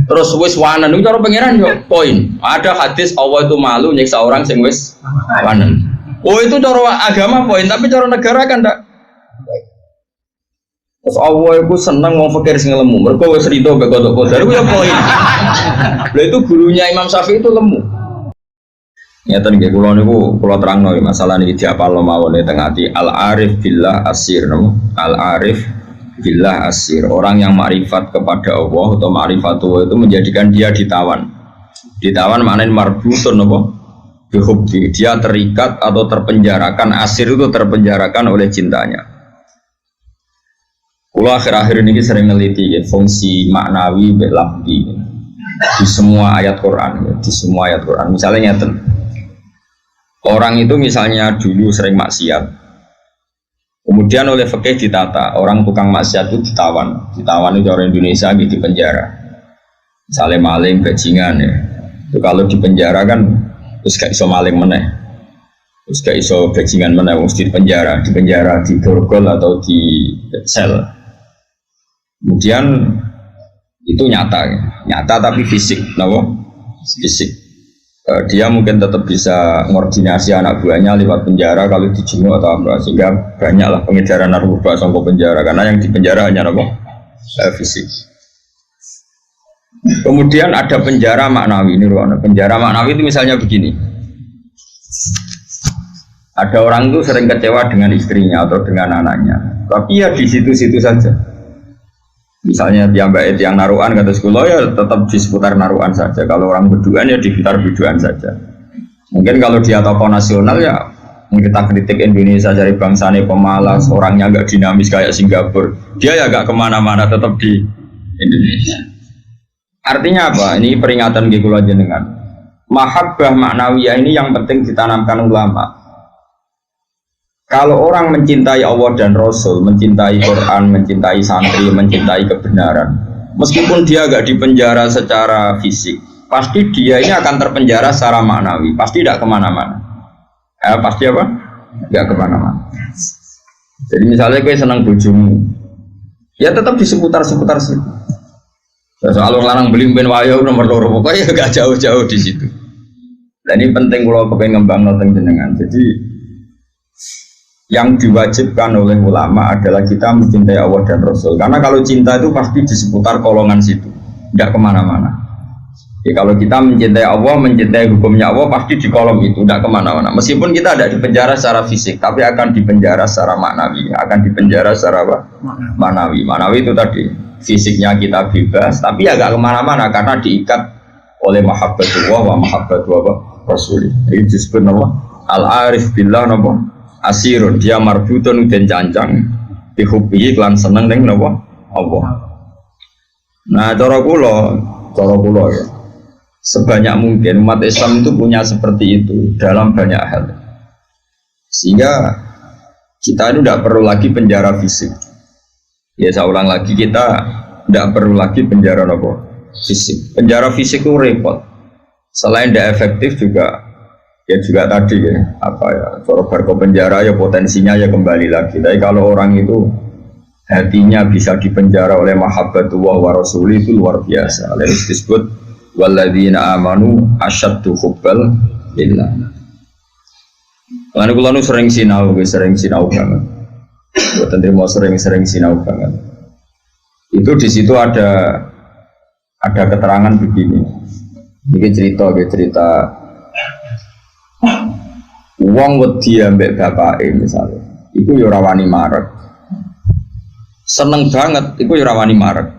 Terus wis wanen itu cara pengiran yo poin. Ada hadis Allah itu malu nyiksa orang sing wis wanen. Oh itu cara agama poin, tapi cara negara kan ndak. Terus Allah itu seneng wong fakir sing lemu. Mergo wis rido mbek kodok-kodok iku ya poin. Lha itu gurunya Imam Syafi'i itu lemu. Nyata nih, kula terang nih masalah ini diapal mawon teng ati al-arif billah asir, al-arif billah asir. Orang yang makrifat kepada Allah atau makrifatu itu menjadikan dia ditawan. Ditawan maknanya marbutun apa? Bihubbi. Dia terikat atau terpenjarakan. Asir itu terpenjarakan oleh cintanya. Kula akhir-akhir ini sering neliti ya, fungsi maknawi mbek lafzi di semua ayat Quran, ya, di semua ayat Quran. Misalnya nyata. Orang itu misalnya dulu sering maksiat, kemudian oleh fikih ditata, orang tukang maksiat itu ditawan itu orang Indonesia gitu di penjara, misalnya maling, bajingan ya, itu kalau di penjara kan terus gak iso maling meneh, terus gak iso bajingan meneh, mesti di penjara, di borgol atau di sel. Kemudian itu nyata tapi fisik, fisik. Dia mungkin tetap bisa koordinasi anak buahnya lewat penjara kalau dijenguk atau apa, sehingga banyaklah pengedaran narkoba sampai penjara karena yang di penjara hanya fisik. Kemudian ada penjara maknawi ini ruang. Penjara maknawi itu misalnya begini. Ada orang itu sering kecewa dengan istrinya atau dengan anaknya, tapi ya di situ-situ saja. Misalnya yang naruhan kata sekolah ya tetap di seputar naruhan saja. Kalau orang berduaan ya di sekitar berduaan saja. Mungkin kalau dia tokoh nasional ya kita kritik Indonesia dari bangsanya pemalas, orangnya agak dinamis kayak Singapura. Dia ya agak kemana-mana tetap di Indonesia. Artinya apa? Ini peringatan gikulah jenengan. Mahabbah maknawiyah ini yang penting ditanamkan ulama. Kalau orang mencintai Allah dan Rasul, mencintai Quran, mencintai santri, mencintai kebenaran, meskipun dia agak dipenjara secara fisik, pasti dia ini akan terpenjara secara maknawi, pasti tidak kemana-mana. Pasti apa? Tidak kemana-mana. Jadi misalnya gue senang bojomu, ya tetap di seputar situ. Soal orang beli ben wayo nomor loro, pokoknya gak jauh-jauh di situ. Dan ini penting kalau pengen ngembang noteng jenengan. Jadi yang diwajibkan oleh ulama adalah kita mencintai Allah dan Rasul. Karena kalau cinta itu pasti di seputar kolongan situ, tidak kemana-mana. Ya, kalau kita mencintai Allah, mencintai hukumnya Allah, pasti di kolom itu, tidak kemana-mana. Meskipun kita tidak dipenjara secara fisik, tapi akan dipenjara secara maknawi. Akan dipenjara secara apa? Maknawi. Maknawi itu tadi, fisiknya kita bebas, tapi agak kemana-mana karena diikat oleh mahabbatullah wa mahabbatullah Rasul. Ini disebut nama al-arif billah nama. Asirun, dia marbutun dan jancang dihubungi klan seneng neng Allah. Nah cara kula ya, sebanyak mungkin umat Islam itu punya seperti itu dalam banyak hal, sehingga kita itu tidak perlu lagi penjara fisik. Ya saya ulang lagi, kita tidak perlu lagi penjara fisik. Penjara fisik itu repot, selain tidak efektif juga. Ya juga tadi ya, kalau berko penjara ya potensinya ya kembali lagi. Tapi kalau orang itu hatinya bisa dipenjara oleh mahabbatullah wa rasul itu luar biasa. Lalu disebut walladzina amanu asyaddu hubbal lillah. Karena kula nu sering sinau banget. Boten trimo sering sinau banget. Itu di situ ada keterangan begini. Ini cerita wong wedi ambek bapake misalnya, iku ya ora wani marek. Seneng banget, iku ya ora wani marek.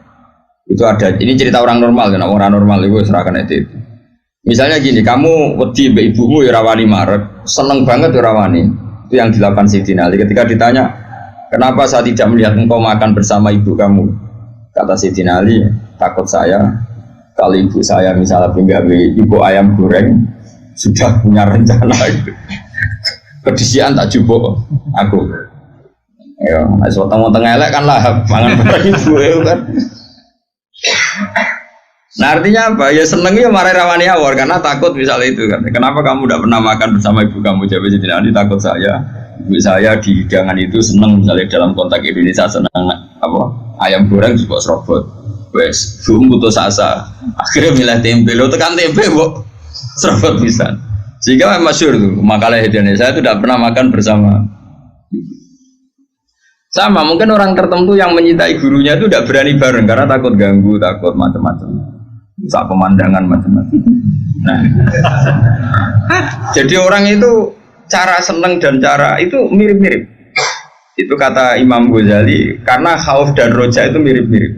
Itu ada, ini cerita orang normal kan, orang normal itu serahkan itu. Misalnya gini, kamu wedi ambek ibumu ya ora wani marek, seneng banget ya ora wani. Itu yang dilakukan Sayyidina Ali ketika ditanya, kenapa saya tidak melihat engkau makan bersama ibu kamu? Kata Sayyidina Ali, takut saya kalau ibu saya misalnya pindah ibu ayam goreng sudah punya rencana itu kedisian tak jubok aku ya, tengah elek kan lah mangan bareng ibu kan. Nah artinya apa? Ya seneng ya marah rawani awal karena takut misalnya itu kan. Kenapa kamu tidak pernah makan bersama ibu kamu? Jawab jadi nanti takut ibu saya di hidangan itu seneng misalnya dalam konteks Indonesia seneng apa ayam goreng juga serobot. wes putus asa. Akhirnya milih tempe, lo tekan tempe kok serobot bisa. Sehingga masyhur tuh makalah Indonesia itu tidak pernah makan bersama. Sama mungkin orang tertentu yang menyintai gurunya itu tidak berani bareng karena takut ganggu, takut macam-macam, saat pemandangan macam-macam. Nah, jadi orang itu cara seneng dan cara itu mirip-mirip. Itu kata Imam Ghazali karena khauf dan roja itu mirip-mirip.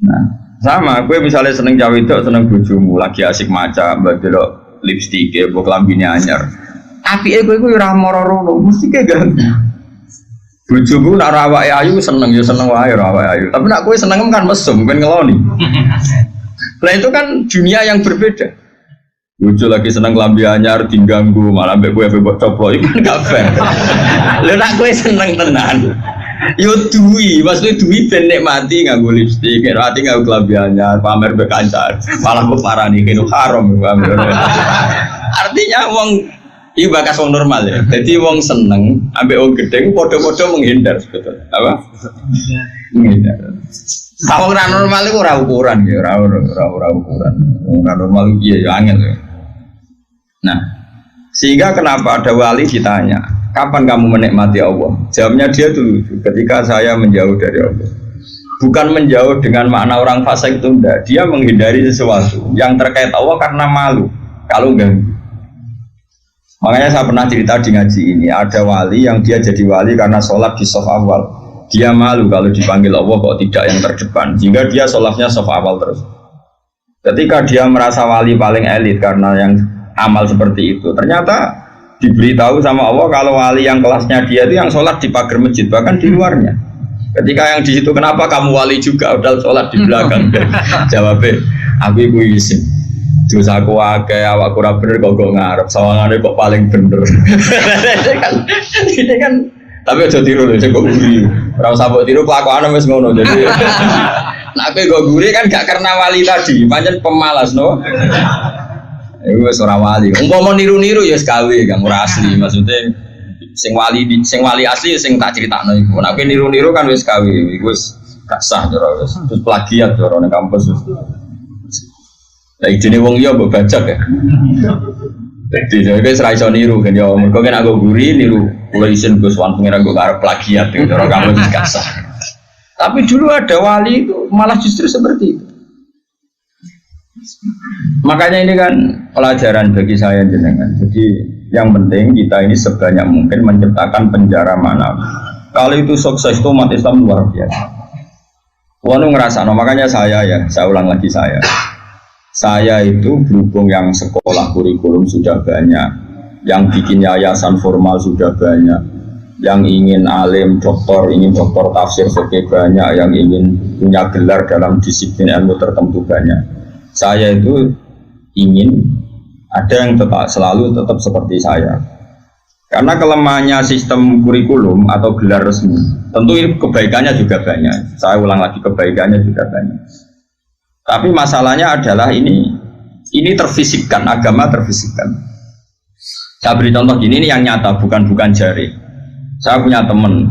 Nah, sama gue misalnya seneng cawe itu seneng bojomu lagi asik maca mbak lipstik ya mbok lambine anyar. Apike kowe iku ora moro-moro mesti ke ganti. Bojomu nak awake ayu seneng ya seneng wae ora awake ayu. Tapi nak kowe seneng kan mesum ben ngeloni. Nah itu kan dunia yang berbeda. Bojo lagi seneng lambi anyar diganggu malah mbek kowe mbok coplok iku gak fair. Lha nak kowe seneng tenan. Yo duwi, maksudnya duwi ben nikmati nganggo lipstik, nikmati nganggo lambi anyar, pamer mbek kancan. Malah kok parani kene haram. Artinya wong iki bakas wong normal ya. Jadi wong seneng ambek wong gedhe padha-padha menghindar sebetulnya. Apa? Menghindar. Kalau orang normal itu ora ukuran ya, ora ukuran. Orang normal iya ya angel ya. Nah, sehingga kenapa ada wali ditanya, kapan kamu menikmati Allah? Jawabnya dia dulu, ketika saya menjauh dari Allah. Bukan menjauh dengan makna orang fasik itu enggak. Dia menghindari sesuatu yang terkait Allah karena malu kalau ganggu. Makanya saya pernah cerita di ngaji ini, ada wali yang dia jadi wali karena sholat di shaf awal. Dia malu kalau dipanggil Allah kok tidak yang terdepan, sehingga dia sholatnya shaf awal terus. Ketika dia merasa wali paling elit karena yang amal seperti itu, ternyata diberitahu sama Allah kalau wali yang kelasnya dia itu yang sholat di pagar masjid, bahkan di luarnya. Ketika yang di situ, kenapa kamu wali juga udah sholat di belakang? Jawabnya, aku ibu izin. Terus aku akeh awak kurang bener kok ngarep, sawangane kok paling bener. Ini kan tapi aja tiru lho, kok guri. Ora usah mbok tiru kelakuane wis ngono. Jadi nek kok guri kan gak karena wali tadi, pancen pemalas no. Iku wis ora wali. Umpama niru-niru ya wis gawe, gak ora asli. Maksudnya sing wali asli sing tak critakno iku. Nek niru-niru kan wis gawe, iku wis gak sah cara wis. Terus plagiat cara ning kampus wis. Lah idene wong iya mbok bajak ya. Jadi wis ra iso niru kan ya mergo nek aku guri niru kula isin Gus Wan pengira nggo arep plagiat gitu cara kamu wis gak sah. Tapi dulu ada wali itu malah justru seperti itu. Makanya ini kan pelajaran bagi saya jenengan. Jadi yang penting kita ini sebanyak mungkin menciptakan penjara manawi. Kalau itu sukses itu umat Islam luar biasa. Wanu ngerasa, makanya saya ulang lagi saya itu berhubung yang sekolah kurikulum sudah banyak, yang bikin yayasan formal sudah banyak, yang ingin alim, ingin doktor tafsir fikih banyak, yang ingin punya gelar dalam disiplin ilmu tertentu banyak. Saya itu ingin ada yang selalu tetap seperti saya. Karena kelemahannya sistem kurikulum atau gelar resmi, tentu kebaikannya juga banyak. Saya ulang lagi, kebaikannya juga banyak. Tapi masalahnya adalah ini terfisikkan, agama terfisikkan. Saya beri contoh gini, ini yang nyata, bukan jari. Saya punya teman,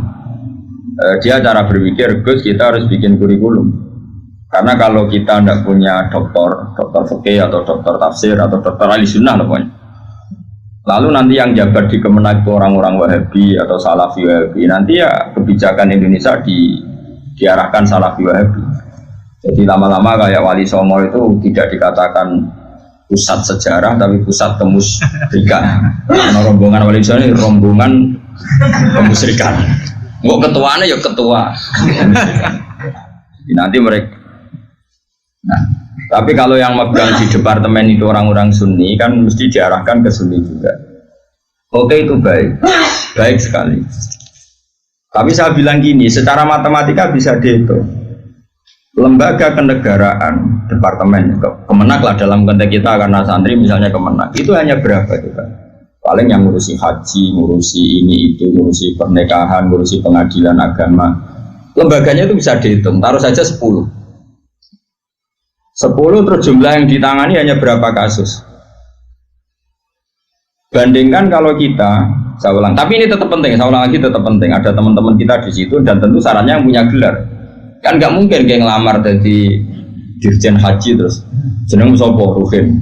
dia cara berpikir, Gus kita harus bikin kurikulum. Karena kalau kita tidak punya doktor fikih atau doktor tafsir atau doktor ahli sunnah pokoknya. Lalu nanti yang jabat di Kemenak itu orang-orang Wahabi atau Salafi Wahabi, nanti ya kebijakan Indonesia diarahkan Salafi Wahabi. Jadi lama-lama kayak Wali Songo itu tidak dikatakan pusat sejarah tapi pusat kemusyrikan. Karena rombongan Wali Songo ini rombongan kemusyrikan. Nggak ketuanya ya ketua. Jadi nanti mereka. Nah, tapi kalau yang megang di departemen itu orang-orang Sunni kan mesti diarahkan ke Sunni juga. Oke itu baik sekali. Tapi saya bilang gini, secara matematika bisa dihitung. Lembaga kenegaraan departemen Kemenak lah dalam konteks kita karena santri misalnya Kemenak itu hanya berapa juga paling yang ngurusi haji, ngurusi ini itu, ngurusi pernikahan, ngurusi pengadilan agama, lembaganya itu bisa dihitung, taruh saja 10 terus jumlah yang ditangani hanya berapa kasus. Bandingkan kalau kita, saya ulang, tapi ini tetap penting, saya ulang lagi tetap penting, ada teman-teman kita di situ dan tentu syaratnya yang punya gelar. Kan nggak mungkin kayak ngelamar jadi dirjen haji terus jeneng sapa Ruhin.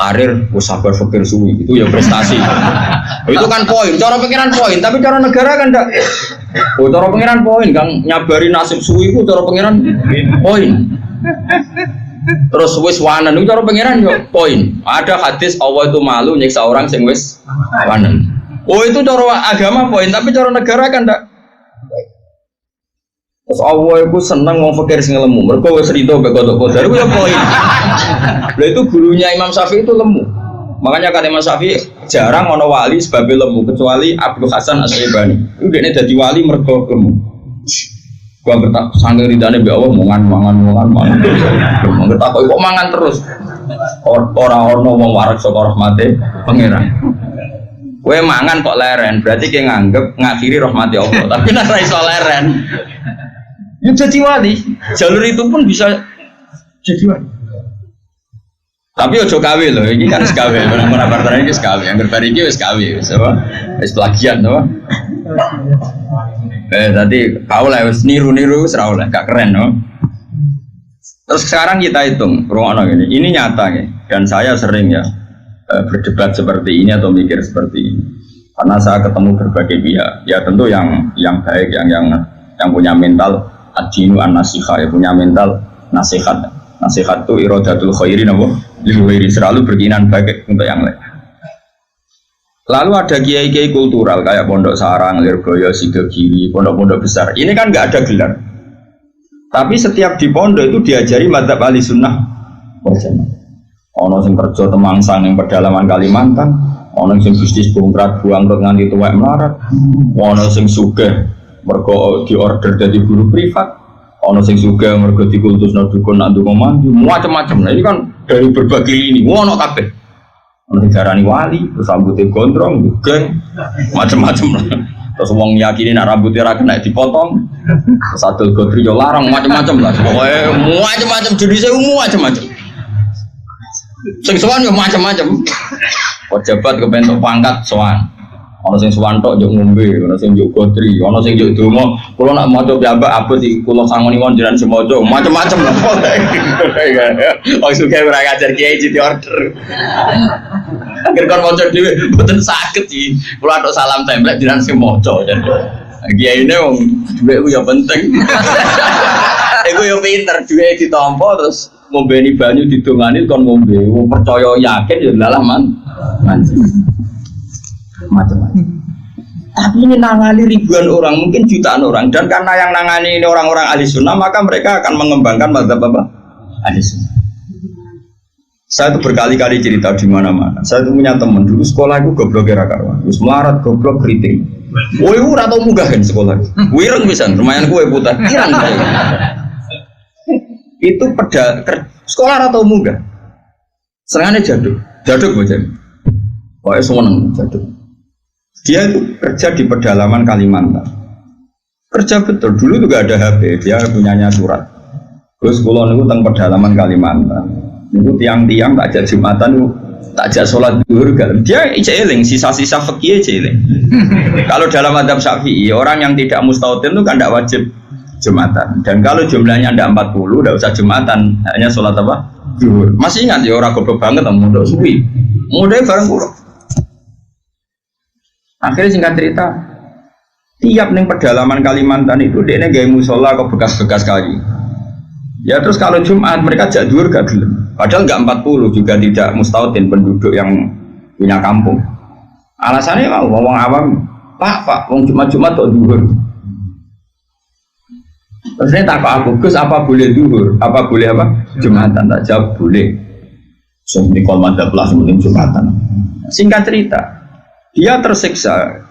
Karir sabar fakir suwi itu ya prestasi. Itu kan poin, cara pikiran poin, tapi cara negara kan enggak. Oh, cara pikiran poin, Kang nyabari nasib suwi itu cara pikiran poin. Terus wis wanen itu cara pikiran yo poin. Ada hadis Allah itu malu nyiksa orang sing wis wanen. Oh, itu cara agama poin, tapi cara negara kan enggak. Terus Allah itu seneng wong fakir sing lemu. Mergo wis rido mbek kodok-kodok iku ya poin. Lha itu gurunya Imam Syafi'i itu lemu. Makanya kan Imam Syafi'i jarang ono wali sebabnya lemu kecuali Abdul Hasan As-Syaibani. Itu dekne dadi wali mergo lemu. Gua bertak sange ridane mbek Allah mangan. Ngertak kok mangan terus. Ora ono wong warak saka rahmate pangeran. Kowe mangan kok leren, berarti kowe nganggep ngakhiri rahmati Allah. Tapi nek ora iso leren. Ya jadi wali, jalur itu pun bisa jadi wali. Tapi ojo kawe loh, ini kan sekawe. Orang partner ini sekawe, yang berbar ini sekawe, wis plagian, no? Tadi kau lah, wis niru serau lah, gak keren, no? Terus sekarang kita hitung, ruang ini, ini nyata ya, dan saya sering ya berdebat seperti ini atau mikir seperti ini, karena saya ketemu berbagai pihak, ya tentu yang baik, yang punya mental ad-dinu an-nasiha, ya punya mental nasihat. Nasihat itu iradatul khairi nabo lil selalu berkeinginan baik untuk yang lain. Lalu ada kiai-kiai kultural kayak Pondok Sarang, Lirboyo, Sidogiri, pondok-pondok besar. Ini kan nggak ada gelar. Tapi setiap di pondok itu diajari madzhab ahli sunnah wal jamaah. Ono sing kerja temangsang yang pedalaman Kalimantan, ono sing bisnis bongkar buang nganti tuwek melarat, ono sing sugih mergo diorder dari guru privat, ono sing juga mergo dikultusno dukun nak ndonga mandi, macam-macam. Nah ini kan dari berbagai lini, ono kabeh. Ono diarani wali, terus rambutnya gondrong, geng, macam-macam lah. Terus wong yakini nak rambutnya ra kena dipotong, terus adol godri yo larang macam-macam lah. Pokoke macam-macam jenisnya macam-macam. Sing sowan yo macam-macam. Pejabat kepentok pangkat sowan. Ono sing suwantok njuk ngombe, ono sing njuk godri, ono sing njuk donga. Kula nak maca piyambak abot iki kula sangoni wong jenengan semoco, macam-macam lah. Wong sugih ora ngajar kiai di order. Akhir kon maca dhewe mboten saged iki. Kula tok salam templek jenengan semoco. Kiai ne wong dhuwit ku ya penting. Iku yo pinter dhuwit ditampa terus ngombeni banyu didongani kon ngombe. Wong percaya yakin ya lalah manci. Macam-macam. Tapi ini nangani ribuan orang, mungkin jutaan orang, dan karena yang nangani ini orang-orang ahli sunnah, maka mereka akan mengembangkan madzhab apa? Ahli sunnah. Saya itu berkali-kali cerita di mana-mana. Saya itu punya teman dulu sekolah itu goblok era karuan, terus melarat goblok keriting. Woi, ora tau munggah kan sekolah. Wireng pisan, lumayan kue putar. Irang. Itu sekolah ora tau munggah. Serangane jaduk bocah. Pokoknya seneng jaduk. Dia itu kerja di pedalaman Kalimantan. Kerja betul, dulu juga ada HP, dia punyanya surat. Terus kalau niku teng pedalaman Kalimantan, niku tiang-tiang takjak Jumatan, takjak sholat zuhur, dia eling sisa-sisa fikih eling. Kalau dalam madzhab Syafi'i, orang yang tidak mustautin itu kan tidak wajib Jumatan. Dan kalau jumlahnya tidak 40, tidak usah Jumatan, hanya sholat apa? Zuhur. Masih ingat ya orang goblok banget, mondok suwi, mondoknya bareng pulau. Akhirnya singkat cerita, tiap neng pedalaman Kalimantan itu dia gaya musola ke bekas-bekas kayu. Ya terus kalau Jumat mereka jadur gak gelem. Padahal nggak 40 juga tidak mustautin penduduk yang punya kampung. Alasannya mau ngomong awam, Pak, wong Jumat kok duhur. Terus ini tak aku, Gus apa boleh duhur? Apa boleh apa? Jumatan, tak jawab boleh. Seperti kalau madzhab lah seperti Jumatan. Singkat cerita. Dia tersiksa,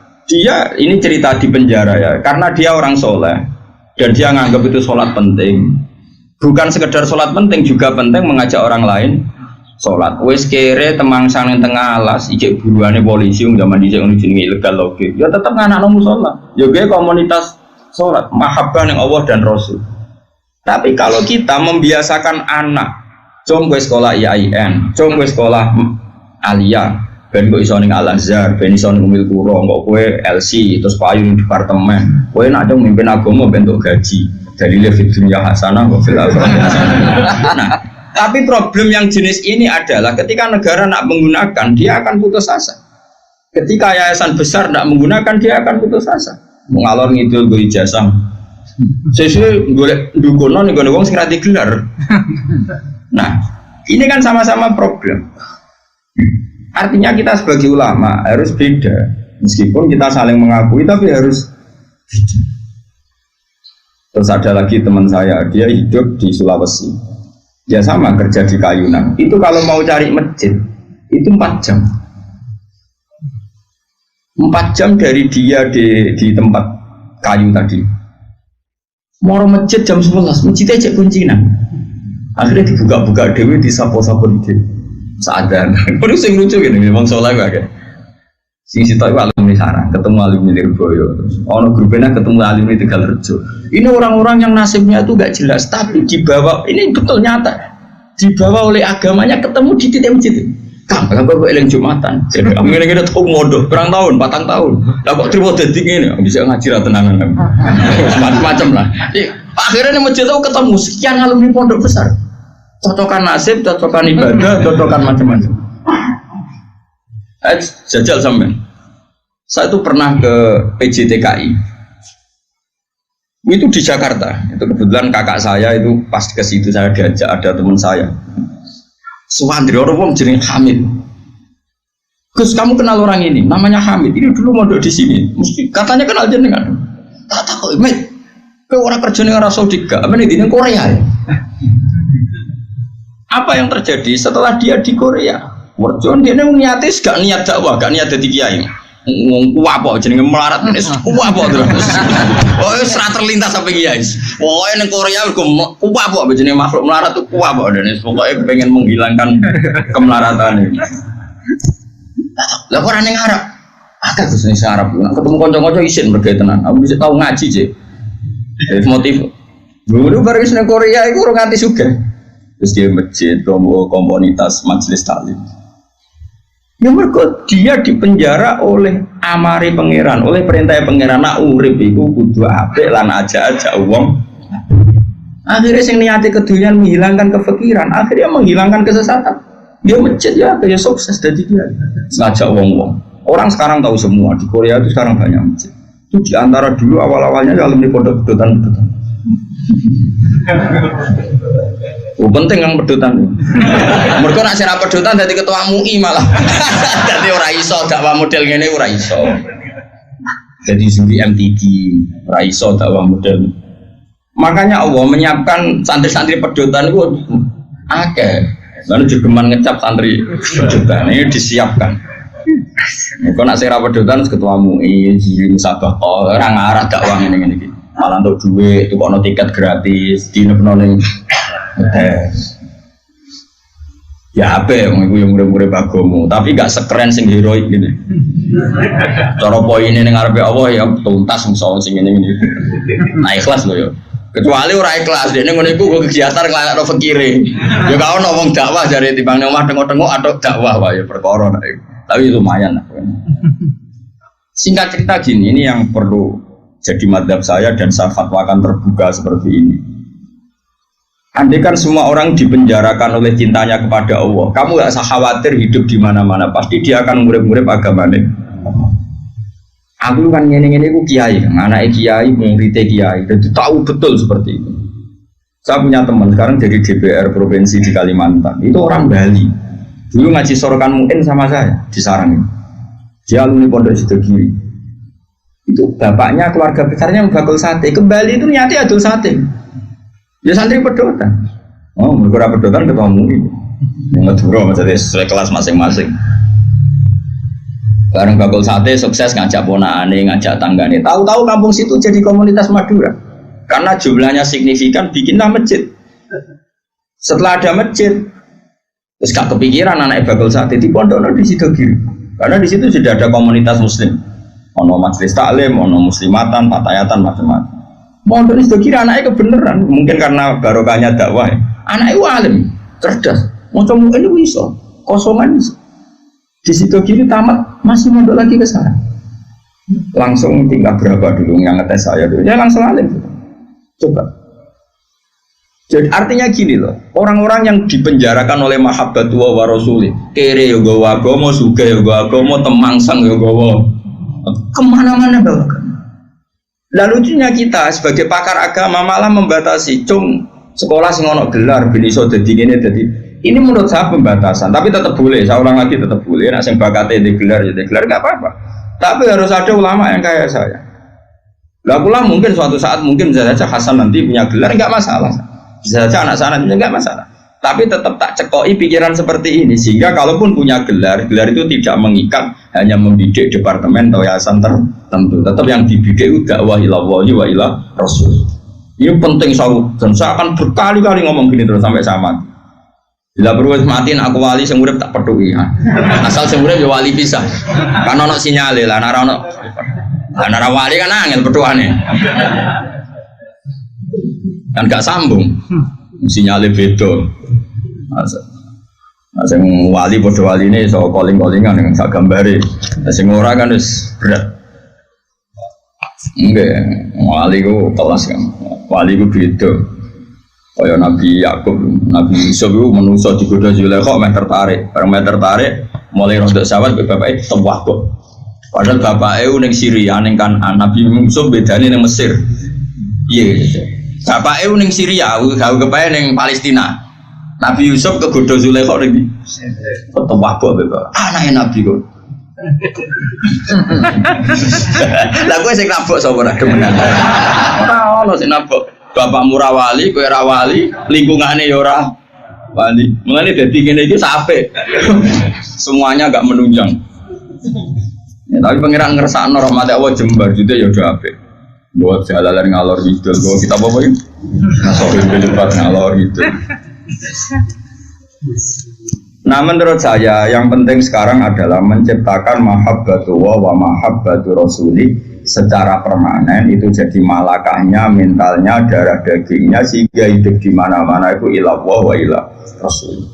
ini cerita di penjara ya, karena dia orang soleh dan dia nganggap itu sholat penting. Bukan sekedar sholat penting, juga penting mengajak orang lain sholat. Wes kere temangsang yang tengah alas, ijek buruannya polisi, zaman ijek jenenge ilegal loge. Ya tetap nganak nomu sholat. Juga komunitas sholat, mahabbah yang Allah dan Rasul. Tapi kalau kita membiasakan anak, com gue sekolah IAIN, com gue sekolah Aliyah. Ben kok iso ning Al-Azhar, ben iso ning Umil Qura, kok kowe LC terus payu ning departemen. Kowe nak dong mimpin agama bentuk gaji. dalile fid dunya hasanah wa fil akhirati hasanah. Nah, tapi problem yang jenis ini adalah ketika negara nak menggunakan, dia akan putus asa. Ketika yayasan besar nak menggunakan, dia akan putus asa. Mengalor ngidul go ijazah. Sesuai golek dukono ning gone wong sing ra digelar. Nah, ini kan sama-sama problem. Artinya kita sebagai ulama harus beda. Meskipun kita saling mengakui tapi harus beda. Terus ada lagi teman saya, dia hidup di Sulawesi. Dia sama kerja di Kayunan. Itu kalau mau cari masjid itu 4 jam. 4 jam dari dia di tempat kayu tadi. Mau masjid jam 11, masjidnya cek kuncinan. Akhirnya dibuka-buka dewe, disapo-sapo di seadan. Ini sing lucu gini, memang soleh gak. Sing sitok itu alumni sarang, ketemu alumni Lirboyo. Ono grupnya ketemu alumni Tegalrejo. Ini orang-orang yang nasibnya itu gak jelas, tapi dibawa, ini betul nyata, dibawa oleh agamanya ketemu di titik masjid. Kamu kok eling Jumatan. Jadi kamu ngene-ngene tau mondok, berang tahun, 4 tahun. Lah kok trimo dadi ngene, bisa ngaji ra tenangan. Macam-macam lah. Akhirnya di masjid itu ketemu sekian alumni pondok besar. Cocokan nasib, cocokan ibadah, cocokan macam-macam. Jajal sampean. Saya itu pernah ke PJTKI. Itu di Jakarta. Itu kebetulan kakak saya itu pas ke situ saya diajak, ada teman saya. Suwandri orang wong jenenge Hamid. Gus, kamu kenal orang ini? Namanya Hamid. Ini dulu mondok di sini. Mesti katanya kenal jenengan. Tak tahu, Mit. Kowe ora kerja ning Arab Saudi gak? Apa ning Korea? Ya? Apa yang terjadi setelah dia di Korea? Warjon dia niatis gak niat dakwah, gak niat dadi kiai. Wong kuwapo jenenge melarat wis kuwapo terus. Oh wis ra terlintas sampai kiai. Pokoke ning Korea kuwapo jenenge makhluk melarat tuh kuwapo dan pokoke pengen menghilangkan kemelaratan ini. Lah ora ning Arab. Akeh Gus ning Arab. Ketemu kanca-kanca isin mergo tenan. Aku bisa tau ngaji je. Motif. Dulu baru ning Korea iku ora nganti sugih. Terus dia masjid, komunitas majelis taklim. Ya mereka dia dipenjara oleh amari pangeran, oleh perintah pangeran. Nak urip iku kudu apik lan aja uang. Akhirnya sing niati keduyan menghilangkan kefikiran, akhirnya menghilangkan kesesatan. Dia masjid ya, dia sukses dari dia. Ngajak uang. Orang sekarang tahu semua di Korea itu sekarang banyak masjid. Itu diantara dulu awal-awalnya alumni pondok pedotan. Penting yang pedotan. Mereka nak sira pedotan dadi ketua MUI malah. Dadi ora iso dakwah model ngene ora iso. Jadi juri MTQ ora iso dakwah model. Makanya Allah menyiapkan santri-santri pedotan itu akeh. Lalu jogeman ngecap santri pedotan ini disiapkan. Mereka nak sira pedotan ketua MUI, juri musabaqah, ora ngarah dakwah ngene-ngene iki. Malah untuk duit, tukokno tiket gratis, dinepno ning ya apa yang murid-murid bagomu, tapi gak sekeren sing heroik gini. Cara poinnya ning ngarepe Allah ya tuntas musuh sing ngene iki. Nah ikhlas lho ya. Kecuali ora ikhlas, dekne ngono iku kegiatan nglakokno fakire. Ya gak ono wong dakwah jare timbang omah tengok-tengok atau dakwah wae perkara nek. Tapi lumayan lah. Singkat cerita gini, ini yang perlu jadi madhab saya dan saya fatwakan terbuka seperti ini. Andai kan semua orang dipenjarakan oleh cintanya kepada Allah, kamu gak usah khawatir hidup di mana-mana, pasti dia akan ngurip-ngurip agamanya. Aku kan ngene-ngene ku kiai, anak kiai, murid kiai, dan tahu betul seperti itu. Saya punya teman sekarang jadi DPR provinsi di Kalimantan, itu orang Bali. Dulu ngaji sorokan mungkin sama saya di Sarang. Dia alumni Pondok Sidogiri. Itu bapaknya keluarga besarnya bakul sate. Kembali itu niati adul sate. Ya santri pedotan. Oh, mereka pedotan ketemu ini. Yang ngeduro maksudnya sesuai kelas masing-masing. Bareng bakul sate sukses ngajak ponakane, ngajak tanggane. Tahu-tahu kampung situ jadi komunitas Madura. Karena jumlahnya signifikan, bikinlah masjid. Setelah ada masjid, terus gak kepikiran anak bakul sate di pondok di Sidogiri. Karena di situ sudah ada komunitas Muslim. Ono majelis taklim, ono muslimatan, patayatan, macam-macam. Pondok itu kira anaknya kebenaran, mungkin karena barokahnya dakwah. Anaknya alim, cerdas. Macam ini bisa, kosongan bisa. Di situ kiri tamat masih mondok lagi ke sana. Langsung tingkat berapa dulu yang ngetes saya dulu? Ya langsung alim. Coba Jadi artinya gini loh, orang-orang yang dipenjarakan oleh mahabbatullah wa rasuli, kere yo gawa agama, suga yo gawa agama, temangsang yo gawa, kemana-mana bawa. Lalu lucunya kita sebagai pakar agama malah membatasi, cung sekolah sing ono gelar, ben iso dadi ngene dadi. Ini menurut saya pembatasan, tapi tetap boleh. Saya ulang lagi tetap boleh. Nek sing bakate di gelar ya gelar enggak apa-apa. Tapi harus ada ulama yang kayak saya. Lah pula mungkin suatu saat mungkin bisa saja Hasan nanti punya gelar enggak masalah. Bisa saja anak saya nanti enggak masalah. Tapi tetap tak cekoi pikiran seperti ini sehingga kalaupun punya gelar, gelar itu tidak mengikat hanya membidik departemen atau yayasan tertentu. Tetap yang dibidik itu dakwah ilallah wa ila rasul. Ini penting dan saya akan berkali-kali ngomong gini terus sampai saya mati. Bila perlu matiin aku wali sing urip tak peduli. Asal sing urip ya wali pisah. Kan ono sinyale lah nara wali kan angel petuane. Kan gak sambung. Sinyale beda. Sing wali padha waline iso calling-callingan dengan sak gambare. Sing ora kan wis berat. Enggak, wali ku kelas kan. Wali ku beda. Kaya Nabi Yakub, Nabi Yusuf itu manusia digoda Zulaikha meh tertarik, bareng meh tertarik mulai rontok sawat ke bapake tewah kok. Padahal bapake ning Syria ning Kanaan, Nabi Yusuf bedane ning Mesir. Iya gitu. Bapake ning Syria, gawe kepae ning Palestina. Nabi Yusuf kegoda Zulaikha ning tewah kok bapak. Anake Nabi kok. Lah kowe sing nabok sapa ra demenan. Ora ono sing nabok. Bapakmu ra wali, kowe ra wali, lingkungane ya ora wali. Mulane dadi ngene iki sampe. Semuanya agak menunjang. Ya, tapi pangeran ngersakno rahmat Allah Jembar jute ya udah apik. Buat jalalan ngalor ngidul kok kita apa iki? Nasohin belebat ngalor ngidul. Nah menurut saya yang penting sekarang adalah menciptakan mahabbatullah wa mahabbatu rasuli secara permanen itu jadi malakahnya, mentalnya, darah dagingnya sehingga hidup di mana-mana itu ilallah wa ila rasul.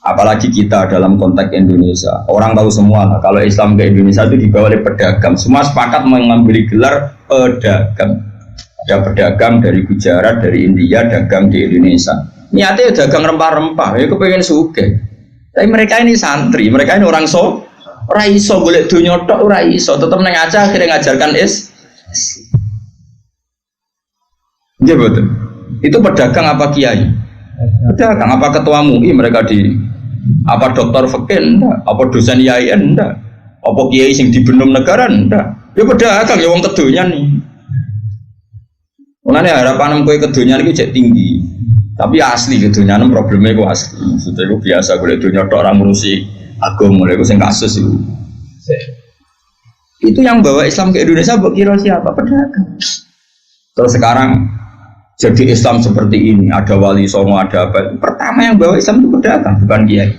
Apalagi kita dalam konteks Indonesia, orang tahu semua lah, kalau Islam ke Indonesia itu dibawa oleh pedagang, semua sepakat mengambil gelar pedagang. Ada pedagang dari Gujarat, dari India, dagang di Indonesia. Niatnya dagang rempah-rempah, ya kepengen sugih. Tapi mereka ini santri, mereka ini orang ora iso golek donya tok ora iso, tetep nang aja akhirnya ngajarkan Nggih betul. Itu pedagang apa kiai? Pedagang apa ketua MUI mereka di apa dokter fikih ndak, apa dosen IAIN ndak, apa kiai sing dibenom negara ndak. Ya pedagang ya wong kedonyan nih. Mulane harapan kowe kedonyan iki cek tinggi. Tapi asli kedonyan probleme iku asli. Maksudnya iku biasa golek donya tok ora ngurusi agama mulai sing kasus itu. Itu yang bawa Islam ke Indonesia mbok kira siapa? Pedagang. Terus sekarang jadi Islam seperti ini, ada wali songo, ada apa. Pertama yang bawa Islam itu pedagang, bukan kiai.